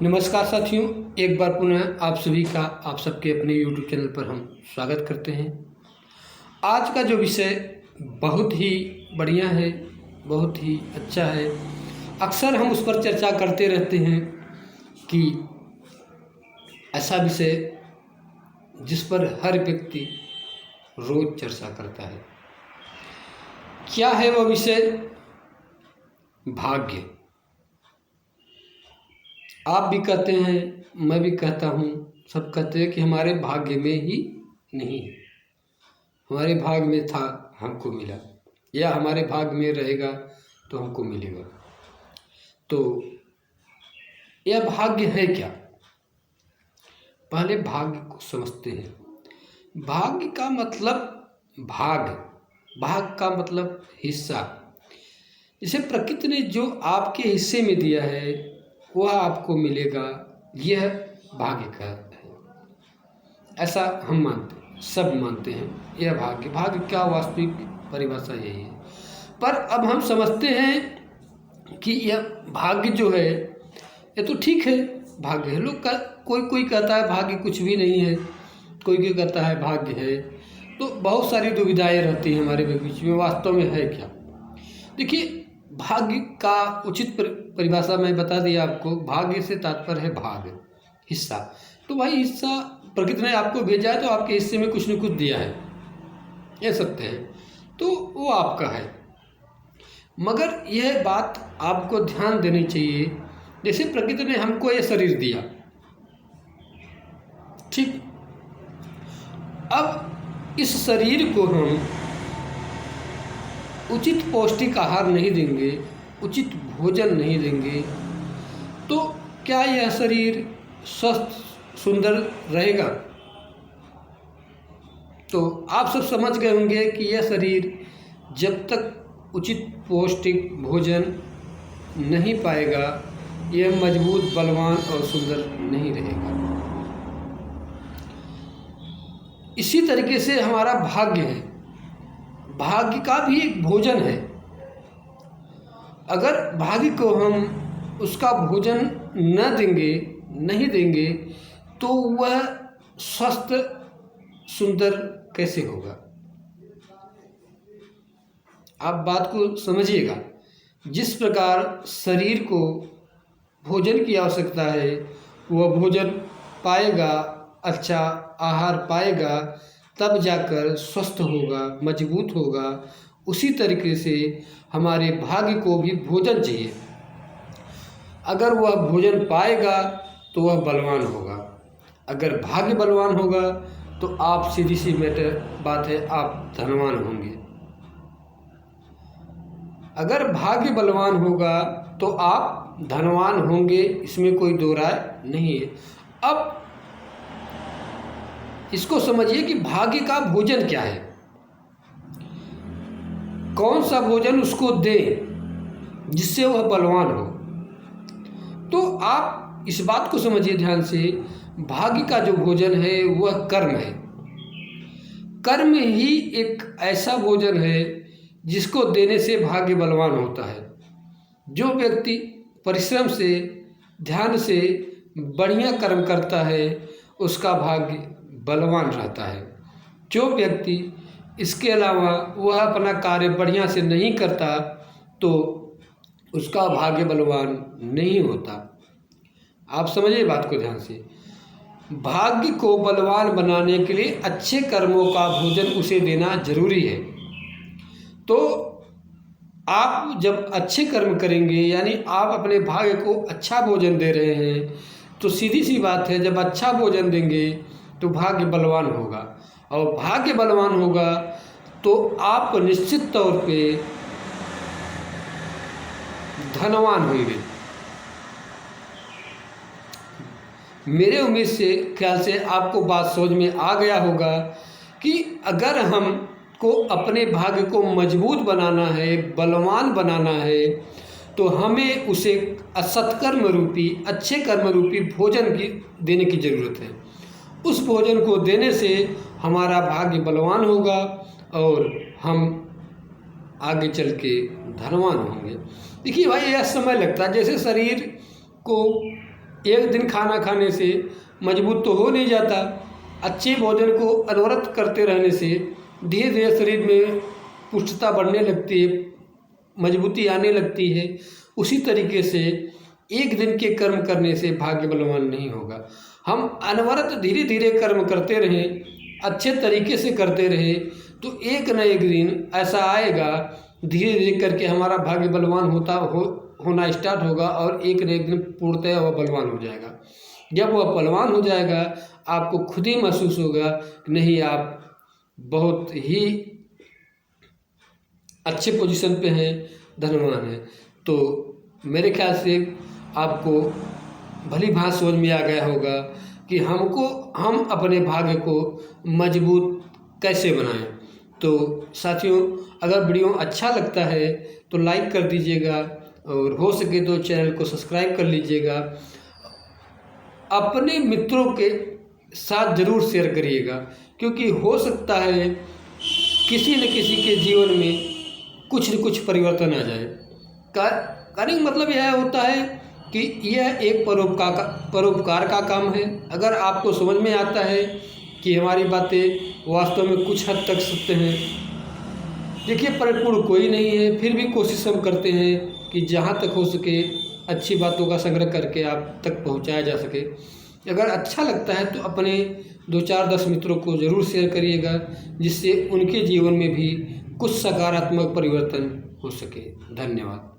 नमस्कार साथियों, एक बार पुनः आप सभी का आप सबके अपने YouTube चैनल पर हम स्वागत करते हैं। आज का जो विषय बहुत ही बढ़िया है, बहुत ही अच्छा है। अक्सर हम उस पर चर्चा करते रहते हैं कि ऐसा विषय जिस पर हर व्यक्ति रोज चर्चा करता है। क्या है वह विषय? भाग्य। आप भी कहते हैं, मैं भी कहता हूँ, सब कहते हैं कि हमारे भाग्य में ही नहीं है, हमारे भाग्य में था हमको मिला, या हमारे भाग्य में रहेगा तो हमको मिलेगा। तो यह भाग्य है क्या? पहले भाग्य को समझते हैं। भाग्य का मतलब भाग का मतलब हिस्सा। जैसे प्रकृति ने जो आपके हिस्से में दिया है वह आपको मिलेगा, यह भाग्य का है। ऐसा हम मानते हैं, सब मानते हैं, यह भाग्य का वास्तविक परिभाषा यही है। पर अब हम समझते हैं कि यह भाग्य जो है ये तो ठीक है, भाग्य है। लोग का कोई कहता है भाग्य कुछ भी नहीं है, कोई कहता है भाग्य है। तो बहुत सारी दुविधाएं रहती हैं हमारे बीच में, वास्तव में है क्या? देखिए, भाग्य का उचित परिभाषा मैं बता दिया आपको। भाग्य से तात्पर्य है भाग, हिस्सा। तो भाई हिस्सा प्रकृति ने आपको भेजा है तो आपके हिस्से में कुछ न कुछ दिया है, कह सकते हैं, तो वो आपका है। मगर यह बात आपको ध्यान देनी चाहिए। जैसे प्रकृति ने हमको यह शरीर दिया, ठीक। अब इस शरीर को हम उचित पौष्टिक आहार नहीं देंगे, उचित भोजन नहीं देंगे, तो क्या यह शरीर स्वस्थ सुंदर रहेगा? तो आप सब समझ गए होंगे कि यह शरीर जब तक उचित पौष्टिक भोजन नहीं पाएगा, यह मजबूत, बलवान और सुंदर नहीं रहेगा। इसी तरीके से हमारा भाग्य है, भाग्य का भी एक भोजन है। अगर भाग्य को हम उसका भोजन नहीं देंगे तो वह स्वस्थ सुंदर कैसे होगा? आप बात को समझिएगा। जिस प्रकार शरीर को भोजन की आवश्यकता है, वह भोजन पाएगा, अच्छा आहार पाएगा, तब जाकर स्वस्थ होगा, मजबूत होगा। उसी तरीके से हमारे भाग्य को भी भोजन चाहिए। अगर वह भोजन पाएगा तो वह बलवान होगा। अगर भाग्य बलवान होगा तो आप, सीधी सी बात है, आप धनवान होंगे। अगर भाग्य बलवान होगा तो आप धनवान होंगे, इसमें कोई दो राय नहीं है। अब इसको समझिए कि भाग्य का भोजन क्या है, कौन सा भोजन उसको दे जिससे वह बलवान हो। तो आप इस बात को समझिए ध्यान से। भाग्य का जो भोजन है वह कर्म है। कर्म ही एक ऐसा भोजन है जिसको देने से भाग्य बलवान होता है। जो व्यक्ति परिश्रम से, ध्यान से बढ़िया कर्म करता है, उसका भाग्य बलवान रहता है। जो व्यक्ति इसके अलावा वह अपना कार्य बढ़िया से नहीं करता तो उसका भाग्य बलवान नहीं होता। आप समझिए बात को ध्यान से। भाग्य को बलवान बनाने के लिए अच्छे कर्मों का भोजन उसे देना जरूरी है। तो आप जब अच्छे कर्म करेंगे, यानी आप अपने भाग्य को अच्छा भोजन दे रहे हैं, तो सीधी सी बात है, जब अच्छा भोजन देंगे तो भाग्य बलवान होगा। और भाग्य बलवान होगा तो आप निश्चित तौर पे धनवान होंगे। मेरे उम्मीद से, ख्याल से आपको बात समझ में आ गया होगा कि अगर हमको अपने भाग्य को मजबूत बनाना है, बलवान बनाना है, तो हमें उसे सत्कर्म रूपी, अच्छे कर्म रूपी भोजन देने की ज़रूरत है। उस भोजन को देने से हमारा भाग्य बलवान होगा और हम आगे चल के धनवान होंगे। देखिए भाई, यह समय लगता है। जैसे शरीर को एक दिन खाना खाने से मजबूत तो हो नहीं जाता। अच्छे भोजन को अनवरत करते रहने से धीरे धीरे शरीर में पुष्टता बढ़ने लगती है, मजबूती आने लगती है। उसी तरीके से एक दिन के कर्म करने से भाग्य बलवान नहीं होगा। हम अनवरत धीरे धीरे कर्म करते रहें, अच्छे तरीके से करते रहें, तो एक न एक दिन ऐसा आएगा, धीरे धीरे करके हमारा भाग्य बलवान होना स्टार्ट होगा और एक न एक दिन पूर्णतः वह बलवान हो जाएगा। जब वह बलवान हो जाएगा, आपको खुद ही महसूस होगा कि नहीं, आप बहुत ही अच्छे पोजीशन पे हैं, धनवान हैं। तो मेरे ख्याल से आपको भली भांति समझ में आ गया होगा कि हम अपने भाग्य को मजबूत कैसे बनाएं। तो साथियों, अगर वीडियो अच्छा लगता है तो लाइक कर दीजिएगा और हो सके तो चैनल को सब्सक्राइब कर लीजिएगा। अपने मित्रों के साथ ज़रूर शेयर करिएगा, क्योंकि हो सकता है किसी न किसी के जीवन में कुछ न कुछ परिवर्तन आ जाए। कहने का मतलब यह होता है कि यह एक परोपकार का काम है। अगर आपको समझ में आता है कि हमारी बातें वास्तव में कुछ हद तक सत्य हैं, देखिए परिपूर्ण कोई नहीं है, फिर भी कोशिश हम करते हैं कि जहाँ तक हो सके अच्छी बातों का संग्रह करके आप तक पहुँचाया जा सके। अगर अच्छा लगता है तो अपने 2-4-10 मित्रों को ज़रूर शेयर करिएगा, जिससे उनके जीवन में भी कुछ सकारात्मक परिवर्तन हो सके। धन्यवाद।